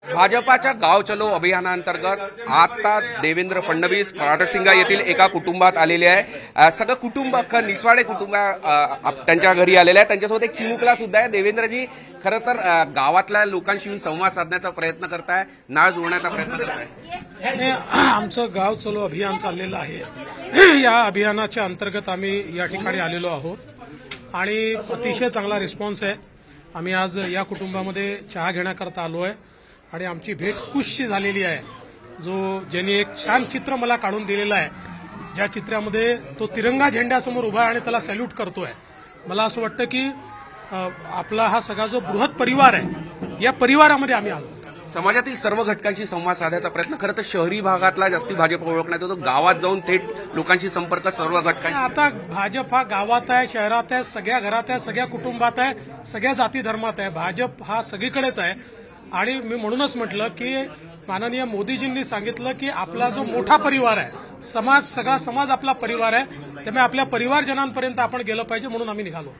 भाजपाच्या गाव चलो अभियानांतर्गत आता देवेंद्र फडणवीस पारडसिंगा येथील एका कुटुंबात आलेले आहे। सगळं कुटुंब निस्वाडे कुटुंब त्यांच्या घरी आलेले आहे। त्यांच्यासोबत एक चिमुकला सुद्धा आहे। देवेंद्रजी खरं तर गावातल्या लोकांशी संवाद साधण्याचा प्रयत्न करताय, नाळ जोडण्याचा प्रयत्न करताय। आमचं गाव चलो अभियान चाललेलं आहे। या अभियानाच्या अंतर्गत आम्ही या ठिकाणी आलेलो आहोत आणि अतिशय चांगला रिस्पॉन्स आहे। आम्ही आज या कुटुंबामध्ये चहा घेण्याकरता आलो आहे आणि आमची भेट खुशी झालेली आहे। ज्यांनी एक छान चित्र मला काढून दिलेलं आहे, ज्या चित्रामध्ये तो तिरंगा झेंड्यासमोर उभा आहे आणि त्याला सॅल्यूट करतोय। मला असं वाटतं की आपला हा सगळा जो बृहत परिवार आहे, या परिवारामध्ये आम्ही आलो। समाजातील सर्व घटकांशी संवाद साधायचा प्रयत्न खरं तर शहरी भागातला जास्ती भाजप ओळखण्यात येतो, गावात जाऊन थेट लोकांशी संपर्क सर्व घटकांशी। आता भाजप हा गावात आहे, शहरात आहे, सगळ्या घरात आहे, सगळ्या कुटुंबात आहे, सगळ्या जाती धर्मात आहे। भाजप हा सगळीकडेच आहे आणि मी म्हणूनच म्हटलं की माननीय मोदीजींनी सांगितलं की आपला जो मोठा परिवार आहे, सगळा समाज आपला परिवार आहे, त्यामुळे आपल्या परिवारजनांपर्यंत आपण गेलं पाहिजे, म्हणून आम्ही निघालो।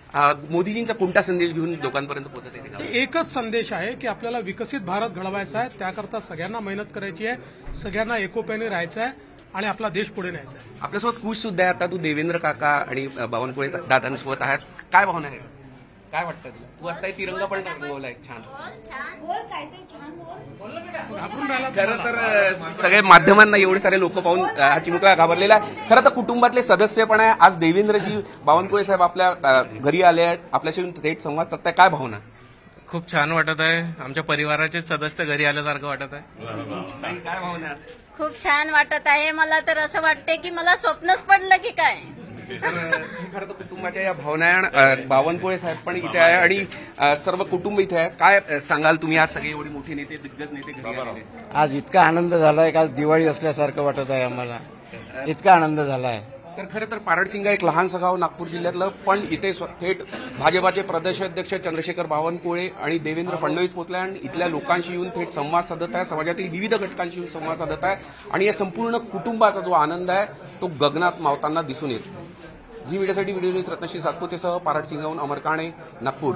मोदीजींचा कोणता संदेश घेऊन लोकांपर्यंत पोहोचत आहे? एकच संदेश आहे की आपल्याला विकसित भारत घडवायचा आहे, त्याकरता सगळ्यांना मेहनत करायची आहे, सगळ्यांना एकोप्याने राहायचं आहे आणि आपला देश पुढे न्यायचा आहे। आपल्यासोबत खुश सुद्धा आहे। आता तू देवेंद्र काका आणि बावनकुळे दादांसोबत आहे, काय भावना आहे, काय वाटतं तुला? तू आता तिरंगा पण रंगवलाय छान। खरं तर सगळे माध्यमांना एवढे सारे लोक पाहून हा चिमुकला घाबरलेला आहे। खरं तर कुटुंबातले सदस्य पण आहे। आज देवेंद्रजी बावनकुळे साहेब आपल्या घरी आले आहेत, आपल्याशी थेट संवाद साधताय, काय भावना? खूप छान वाटत आहे। आमच्या परिवाराचे सदस्य घरी आल्यासारखं वाटत आहे। काय भावना? खूप छान वाटत आहे। मला तर असं वाटते की मला स्वप्नच पडलं की काय। खरं तर कुटुंबाच्या या भावना आहे। बावनकुळे साहेब पण इथे आहे आणि सर्व कुटुंब इथे आहे। काय सांगाल तुम्ही? आज सगळे एवढे मोठे नेते, दिग्गज नेते घरी आलेले? आज इतका आनंद झालाय का आज दिवाळी असल्यासारखं वाटत आहे आम्हाला, इतका आनंद झालाय। तर खरं तर पारडसिंगा एक लहानसं गाव नागपूर जिल्ह्यातलं, पण इथे थेट भाजपाचे प्रदेशाध्यक्ष चंद्रशेखर बावनकुळे आणि देवेंद्र फडणवीस पोहोचले आणि इथल्या लोकांशी येऊन थेट संवाद साधत आहे, समाजातील विविध घटकांशी येऊन संवाद साधत आहे आणि या संपूर्ण कुटुंबाचा जो आनंद आहे तो गगनात मावताना दिसून येतो। झी मीडियासाठी व्हिडिओ न्यूज रत्नश्री सातपुतेसह पारडसिंगाहून अमर काणे, नागपूर।